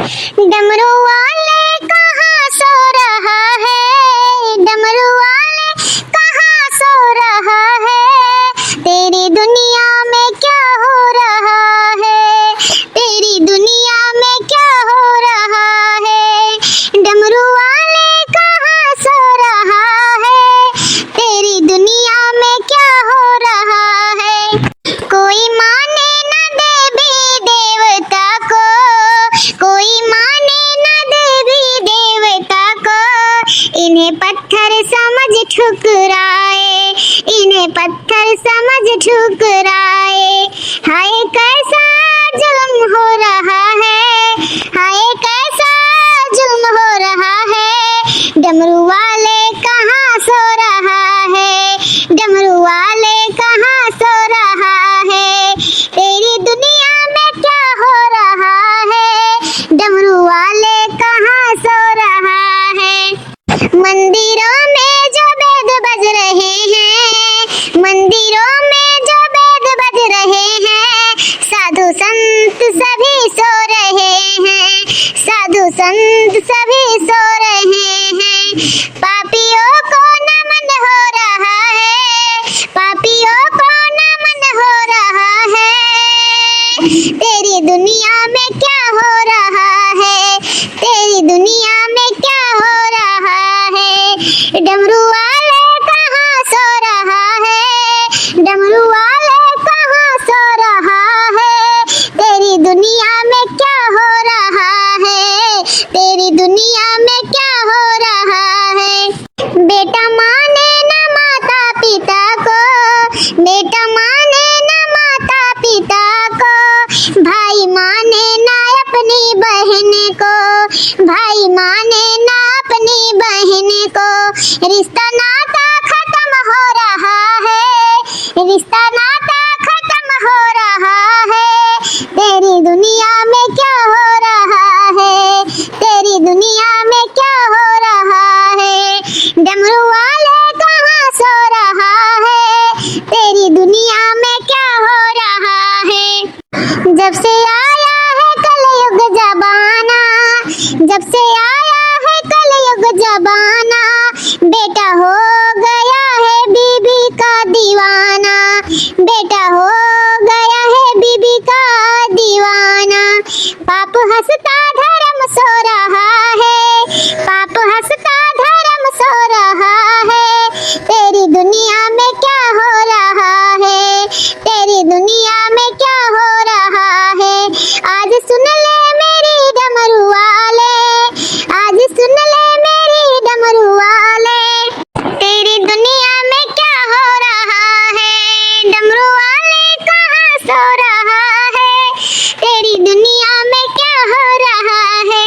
डमरू वाले कहाँ सो रहा है, डमरू वाले कहाँ सो रहा है, तेरी दुनिया में क्या हो रहा है, तेरी दुनिया में क्या हो रहा है, डमरू वाले कहाँ सो रहा है, तेरी दुनिया में क्या हो रहा है। कोई माने न देवी देवता को, कोई माने न देवी देवता को, इन्हें पत्थर समझ ठुकराए, इन्हें पत्थर समझ ठुकराए। हाय कैसा जुल्म हो रहा है, हाय कैसा जुल्म हो रहा है, डमरू वाले कहाँ सो रहा है, डमरू वाले कहाँ सो रहा है, तेरी दुनिया में क्या हो रहा है, डमरू वाले कहाँ सो रहा है। मंदिरों में जो वेद बज रहे हैं, मंदिरों में जो वेद बज रहे हैं, साधु संत सभी सो रहे हैं, साधु संत सभी सो रहे हैं। पापियों को नमन हो रहा है, पापियों को नमन हो रहा है, तेरी दुनिया में क्या हो रहा है, तेरी दुनिया में क्या हो रहा है, डमरू वाले कहाँ सो रहा है, डमरू वाले कहाँ सो रहा है, तेरी दुनिया में क्या हो रहा है, तेरी दुनिया में क्या हो रहा है। बेटा माने न माता पिता को, बेटा माने न माता पिता को, भाई माने न अपनी बहन को, भाई माने न अपनी बहन को, रिश्ता नाता खत्म हो रहा है, रिश्ता नाता खत्म हो रहा है, तेरी दुनिया में क्या हो रहा है, तेरी दुनिया में क्या हो रहा है, डमरू वाले कहाँ सो रहा है, तेरी दुनिया में क्या हो रहा है। जब से आया है कलयुग जमाना, जब से आया है कलयुग जमाना, बेटा हो गया है बीबी का दीवाना, बेटा हो गया है बीबी का दीवाना। पाप हंसता धर्म सो रहा है, पाप हंसता धर्म सो रहा है, तेरी दुनिया में क्या हो रहा है, तेरी दुनिया में क्या हो रहा है। आज सुन ले मेरी डमरू वाले, आज सुन ले मेरी डमरू वाले, तेरी दुनिया में क्या हो रहा है, डमरू वाले कहाँ सो रहा है, तेरी दुनिया में क्या हो रहा है।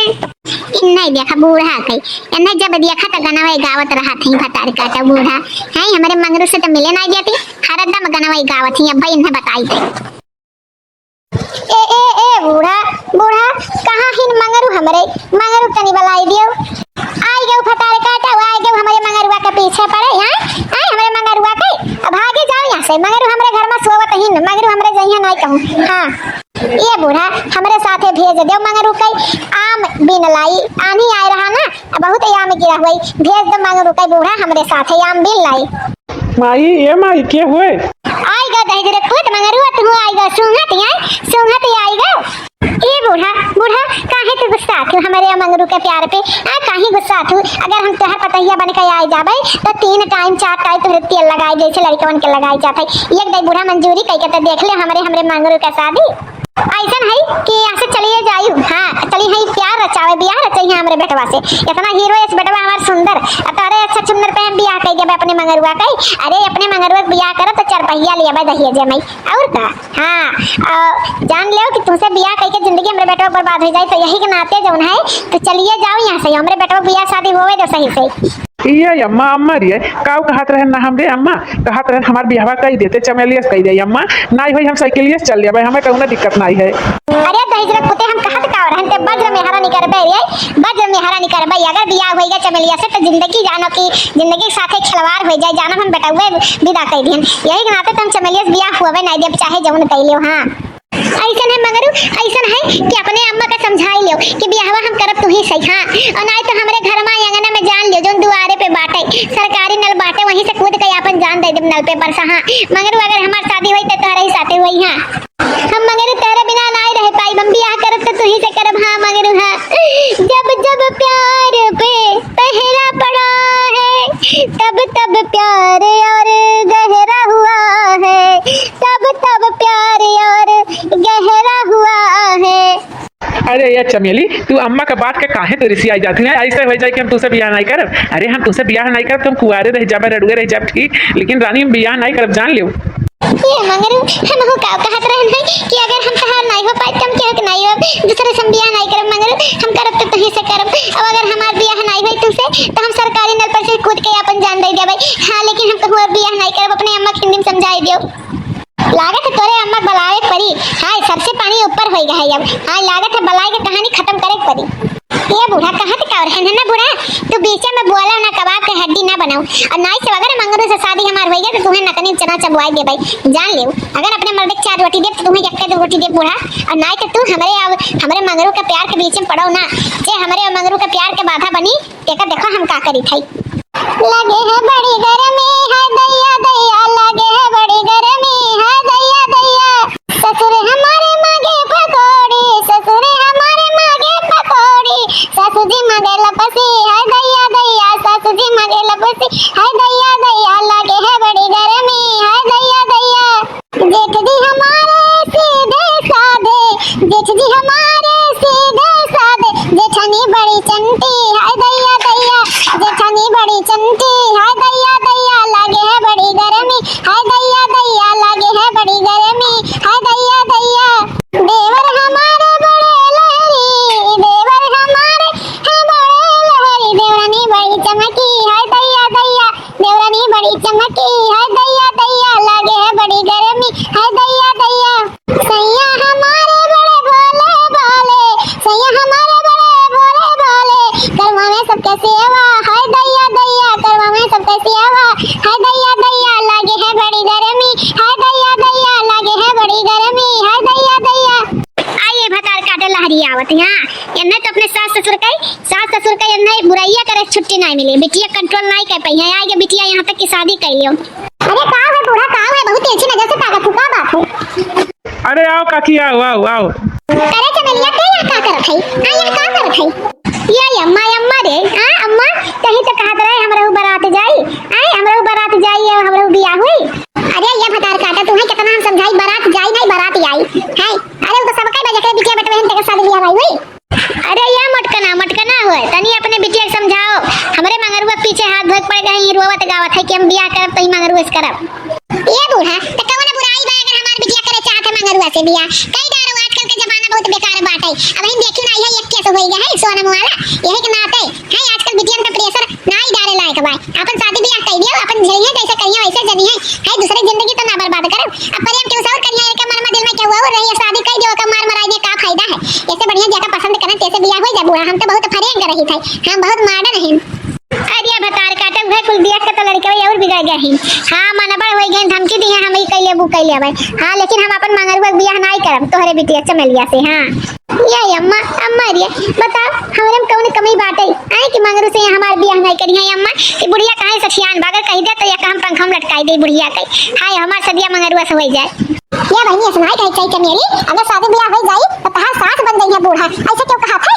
नहीं देखा बूढ़ा कई, इन्हें जब देखा तो गनवाई गावत रहा थी भतार काटा बूढ़ा है, हमारे मंगरू से तो मिले नहीं जाती, हरदम गनवाई गावत थी। अब भाई इन्हें बताई थी ए बूढ़ा बूढ़ा कहाँ हिन मंगरू, हमरे मंगरू तनी बलाई दियो, आई गए भतार काटा, आई गए हमारे मंगरुआ के पीछे पड़े हैं, आई हमारे मंगरुआ के, अब भागे जाओ यहाँ से, मंगरू हमारे घर में सोवत ही, मंगरू हमारे जइया नहीं कहूँ। हाँ ये बूढ़ा हमारे साथे भेज दो मंगरू कई, आम बिन लाई, आनी आए रहा ना, बहुत आम गिरा हुई, भेज दो मंगरू कई बूढ़ा हमारे साथे आम बिन लाई। माई ये माई के हुए आई गो दही जरे खुद मंगरू तू आई गो सुंघत आई गो। ए बूढ़ा बूढ़ा काहे तू गुस्सा तू हमारे मंगरू के प्यार पे, आ काहे गुस्सा तू, अगर हम तोहर पतैया बन के आई जाबे तो 3 टाइम 4 टाइम तोहरे तेल लगाई जैसे लड़कवन के लगाई जाते, एक दई बूढ़ा मंजूरी कई के तो देख ले हमारे मंगरू का शादी ऐसा है कि यहाँ से चलिए जायू। हाँ चलिए है प्यार रचावे बियाह रचाइए हमारे बेटवा से, इतना हीरो इस बेटवा हमारा सुंदर, अरे अच्छा सुंदर पे हम बियाह कई देबे अपने मंगरुआ कई, अरे अपने मंगरुआ बियाह करे तो 4 पहिया लेबे दहिए जे मई और का। हाँ जान ले कि तुमसे बियाह कई के जिंदगी हमारे बेटवा बर्बाद हो जाए, तो यही के नाते जौन है तो चलिए जाओ यहाँ से, हमारे बेटवा बियाह शादी होवे दो सही से। ये अम्मा अम्मा रिये काऊ कहत रहे ना हमरे अम्मा कहत रहे हमार बियाहवा कई देते चमेलिया कई दे अम्मा, नहीं होई हम साइकिलिया चल लेबे, हमें कौनो दिक्कत नहीं है। अरे दहिजरा पुते हम कहत का रहन ते वज्र में हरा नहीं करबे रे, वज्र में हरा नहीं करबे, अगर बियाह होई गया चमेलिया से तो जिंदगी जानो की जिंदगी साथे खिलवाड़ हो जाए, जानो हम बेटा हुए विदा कई दिन, यही के नाते तुम चमेलिया से बियाह हुए नहीं देब चाहे जौन कई लियो। हां ऐसा है मगरू, ऐसा है कि अपने अम्मा का समझाई लियो कि बियाहवा हम करब तू ही सही। हाँ, और नहीं तो हमरे घर में आंगन में जान लियो जो दुआरे पे बाटे सरकारी नल बाटे वहीं से कूद के अपन जान दे देब नल पे बरसा। हाँ मगरू, अगर हमार शादी हुई तो तोहरे ही साथे हुई। हाँ हम मगरू तेरे बिना नहीं रह पाई, हम बियाह करब तो तू ही से करब। हाँ मगरू, हाँ जब जब प्यार पे पहरा पड़ा है तब तब प्यार और गहरा हुआ है, तब तब प्यार और गहरा हुआ है। अरे यार चमेली, तू अम्मा का बात के काहे तो रिसी आई जाती है? ऐसे हो जाए कि हम तुझसे बियाह नहीं करब। अरे हम तुझसे बियाह नहीं करब, तुम कुआरे रह जाबे, रडुए रह जाब, ठीक, लेकिन रानी हम बियाह नहीं करब, जान लियो। ये मगरू, हम हो का कहत रहन है कि अगर हम तहार नहीं हो पाए तुम कह के नहीं हो दूसरे से बियाह नहीं करब। मगरू हम करब तो तही से करब। अब अगर हमार बियाह नहीं होई तुमसे तो हम सरकारी नल पर से कूद के अपन जान दे देबै। हां लेकिन हम कहू बियाह नहीं करब, अपने अम्मा के हिंदी समझाई दियो। लागत है तोरे अम्मा बलावे परी। हां सबसे पानी ऊपर होई गए अब। हां लागत है बलाई की कहानी खत्म करे परी। ये बूढ़ा कहाँ तक और है ना बूढ़ा, तू बीच में बोला ना कबाब के हड्डी ना बनाओ। और नहीं से अगर मंगरू से शादी हमार होई गई तो तुम्हें नकनी चना चबवाई दे भाई, जान ले। अगर अपने मर्द के 4 रोटी दे तो तुम्हें एक 2 रोटी दे बूढ़ा। और नहीं तो तू हमरे मंगरू के प्यार के बीच में पड़ो ना, जे हमरे और मंगरू के प्यार के बाधा बनी तेका देखो हम का करी थई। लगे है बड़ी गर्मी है दैया दैया, लगे है बड़ी गर्मी है दैया दैया। ससुर हमारे मांगे पकौड़ी, ससुर हमारे मांगे पकौड़ी। सासू जी मांगे लपसी है दैया दैया, सासू जी मांगे लपसी है दैया दैया। लगे है बड़ी गर्मी है दैया दैया। जेठ जी हमारे सीधे साधे, जेठ जी हमारे सीधे साधे। जेठानी बड़ी चंटी है दैया दैया, जेठानी बड़ी चंटी है दैया दैया। लगे है बड़ी गर्मी है दैया दैया, लगे है बड़ी गर्मी है दैया दैया। देवर हमारे बड़े लहरी, देवर हमारे है बड़े लहरी। देवरानी बड़ी चमकी है दैया दैया, देवरानी बड़ी चमकी है दैया दैया। लगे है बड़ी गर्मी है दैया दैया। सैया हमारे बड़े भोले भाले, सैया हमारे बड़े भोले भाले। करवा में सबके सेवा है दैया दैया, करवा में सबके सेवा है दैया दैया। लगे है बड़ी गर्मी है दैया दैया, लगे है बड़ी गर्मी है दैया दैया। आइए भतार काटे लहरी आवत है। इन्हें तो अपने सास ससुर का इन्हें बुराइयां करे छुट्टी नहीं मिली, बिटिया कंट्रोल नहीं कर पाई है। आइए बिटिया यहाँ तक की शादी कर लियो। अरे का है बूढ़ा, का है बहुत तेजी नजर से ताकत फुका बात है। अरे आओ काकी, आओ आओ आओ। अरे चमेलिया के यहाँ का करत है? आ यहाँ का करत है? ये अम्मा रे, हां अम्मा कहीं तो कहत रहे हमरा बारात जाई, आई हमरा बारात जाई और हमरा बियाह हुई। अरे ये भतार काटा तुम्हें कितना हम समझाई, बारात जाई नहीं बारात आई है। अरे वो सब कई बजे के बिटिया बेटे बहन के शादी बियाह हुई। अरे ये मटकना होए तनी अपने बिटिया के समझाओ। हमरे मंगरुआ पीछे हाथ धोक पड़ गई, रोवत गावत है कि हम बियाह करब तई मंगरुआ से करब। ये बूढ़ा तो कौन बुराई बा अगर हमार बिटिया करे चाहत है मंगरुआ से बियाह? कई डारो आजकल के जमाना बहुत बेकार बात है। अब हम देखी ना यही एक केस होई गया है सोनम वाला, यही के नाते है आजकल बिटिया का प्रेशर नहीं डाले लायक बा। अपन शादी बियाह कर दियो, अपन झेलिए जैसे कहियो वैसे जनी है दूसरी जिंदगी तो ना बर्बाद करब। अब प्रेम के उसार करिया के मन में दिल में क्या हुआ रही शादी कर दियो, का मार मराई दे का फायदा है? इससे बढ़िया जगह पसंद करन तैसे बियाह हो जा बूढ़ा। हम तो बहुत फरेंग रही थी, हम बहुत मॉडर्न हैं। अरे भतार काटे हुए कुल देख के तो लड़के और बिगड़ गए हैं। हां मनबड़ होई गए, धमकी दी है हम ई कइले बु कइले भाई। हां लेकिन हम अपन मंगरुआ बियाह नहीं करब तोहरे बिटिया चमेलिया से। हां ये अम्मा रे बता हमरे में कौन कमी बाटे आई कि मंगरू से हमार बियाह नहीं करी है? अम्मा कि बुढ़िया काहे सखियान बागर कह दे तो या हम पंखा में लटकाई दे बुढ़िया के। हाय हमार सदिया मंगरुआ से होई जाए। ये बहनी सुनाई कहे चाहिए चमेली, अगर शादी बियाह हो जाई तो तहार सास बन गई है बूढ़ा, ऐसे क्यों कहा था?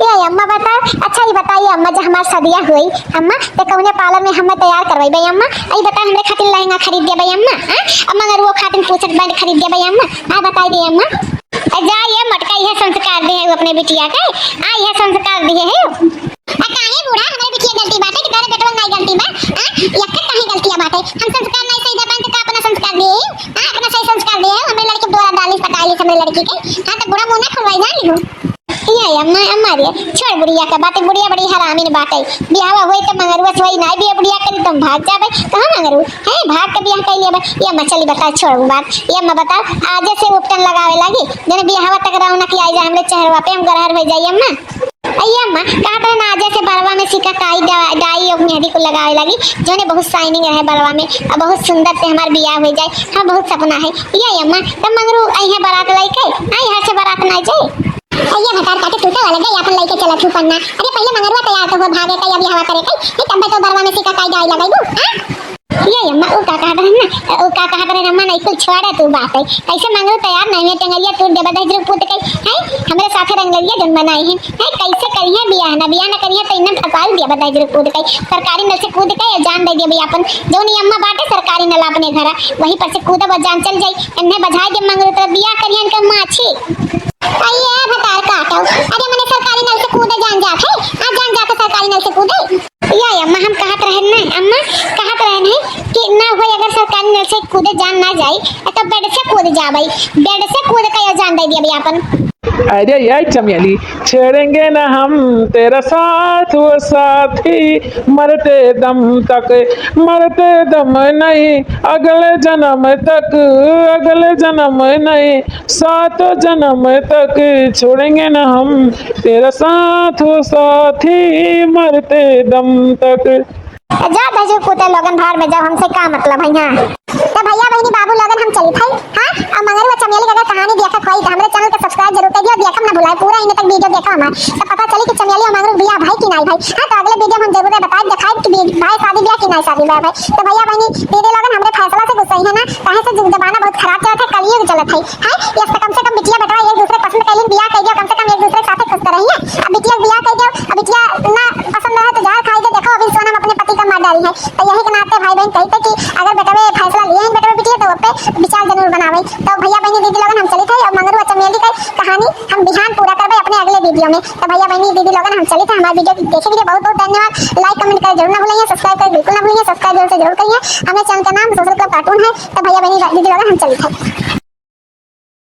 ये अम्मा बता, अच्छा ये बताइए अम्मा जब हमार शादिया हुई अम्मा तो कौने पार्लर में हमें तैयार करवाई भाई अम्मा? आई बता हमरे खातिर लहंगा खरीद दे भाई अम्मा। हां अम्मा अगर वो खातिर पूछत बैंड खरीद दे भाई अम्मा। हां बताई दे अम्मा। जा ये मटका ये संस्कार दे है अपने बिटिया के। आ ये संस्कार दिए है आ काहे बूढ़ा हमरे बिटिया गलती बाटे कि तेरे बेटवा नहीं गलती बा? हां यक्के काहे गलतियां बाटे? हम संस्कार नहीं सही दे पाए तो का अपना संस्कार दे? हां अपना सही संस्कार दे हमरे लड़के द्वारा डाली पटाई हमरे लड़की के। हां तो बुढ़ा मुंह ना खुलवाई जानी हो। ये अम्मा रे छोड़ बुढ़िया का बातें, बुढ़िया बड़ी हरामी बाटे। बियाह होई तो मंगरुआ से होई नहीं बिया बुढ़िया करी तुम भाग जाबे कहां मंगरू है भाग के बियाह कइले बा। ये अम्मा चली बता छोड़ बात। ये अम्मा बता आज से उपटन लगावे लगी जने बियाहवा तक रहो ना कि आई जा हमरे चेहरवा पे हम गरहर हो जाई अम्मा। अయ్యా अम्मा कहा तो ना जैसे बरवा में सिक्का काई डाई और मेहंदी को लगावे लगी जो ने बहुत शाइनिंग रहे बरवा में और बहुत सुंदर से हमार बियाह हो जाए। हाँ बहुत सपना है ये अम्मा तब मंगरू आई है बारात लेके आई हर से बारात ना जाए। अయ్యా भटार काटे टूटा वाला गई अपन लेके चला छू पन्ना। अरे पहले मंगरुआ तैयार तो हो भागे कई अभी हवा करे कई तब तो बरवा में सिक्का काई डाई लगाई हां ये अम्मा ओ का कहा ना ओ का कहा करे अम्मा नहीं कुछ छोड़ा तू बात है कैसे मंगरू तैयार नहीं है टंगरिया तू दे बदाई जरूर पूत कई है हमरे साथे रंगलिया जन बनाई है कैसे करिए बियाह ना करिए तो इन्ना फसाल दिया बदाई जरूर कूद कई सरकारी नल से कूद कई जान दे दिया भई अपन जोनी अम्मा बाटे सरकारी नल अपने घर वहीं पर से कूद जान चल जाई इन्हें बजाय दे मंगरू तो बियाह करियन के माछी आइए भटार काटो। अरे मैंने सरकारी नल से कूदे जान जात है आज जान जाके सरकारी नल से कूदे या अम्मा हम कहत रहे ना अम्मा कहत रहे हैं कि ना हो अगर सरकारी नल से कूदे जान ना जाए तो बेड से कूद जाबई बेड से कूद के जान दे दिया भई अपन। अरे यार चमेली छोड़ेंगे ना हम तेरा साथ वो साथी मरते दम नहीं अगले जन्म नहीं सातों जन्म तक छोड़ेंगे ना हम तेरा साथ वो साथी मरते दम तक। जा भजू कूते लोगन भार में जाओ हमसे का मतलब है यहाँ तो भैया बहनी बाबू लोगन हम चली थे हां और मंगरुआ चमेली अगर कहानी देखा कोई तो हमरे चैनल को सब्सक्राइब जरूर कर दियो देखम ना भुलाए पूरा इन तक वीडियो देखो हमार तो पता चली कि चमेली और मंगरू बियाह भाई कि नहीं भाई। हां तो अगले वीडियो में हम जरूर बताएं दिखाएं कि भाई शादी बियाह कि नहीं शादी बियाह भाई। तो भैया बहनी दीदी लोगन हमरे फैसला से गुस्सा है ना काहे से जमाना बहुत खराब चलत है कलयुग चलत है हां ये कम से कम बिटिया बेटा एक दूसरे पसंद कैलिन बियाह कर दियो कम से कम एक दूसरे के साथ खुश रहिए। अब बिटिया बियाह कर दियो अब बिटिया ना पसंद रहे तो जहर खाई दे देखो अभी सोनम अपने पति का मार डाली है तो यही के नाते भाई बहन कहते कि अगर बेटा में फैसला लिए हैं बेटा बिटिया तो पे विचार जरूर बनावे। तो भैया बहनी दीदी लोगन हम चली थे और मंगरुआ चमेली की कहानी हम बिहान पूरा करबे अपने अगले वीडियो में। तो भैया बहनी दीदी लोगन हम चली थे हमारे वीडियो देखे के लिए बहुत बहुत धन्यवाद। लाइक कमेंट कर जरूर ना भूलिए सब्सक्राइब कर बिल्कुल ना भूलिए सब्सक्राइब जरूर से जरूर करिए। हमें चैनल का नाम सोशल क्लब कार्टून है। तो भैया बहनी दीदी लोगन हम चली थे।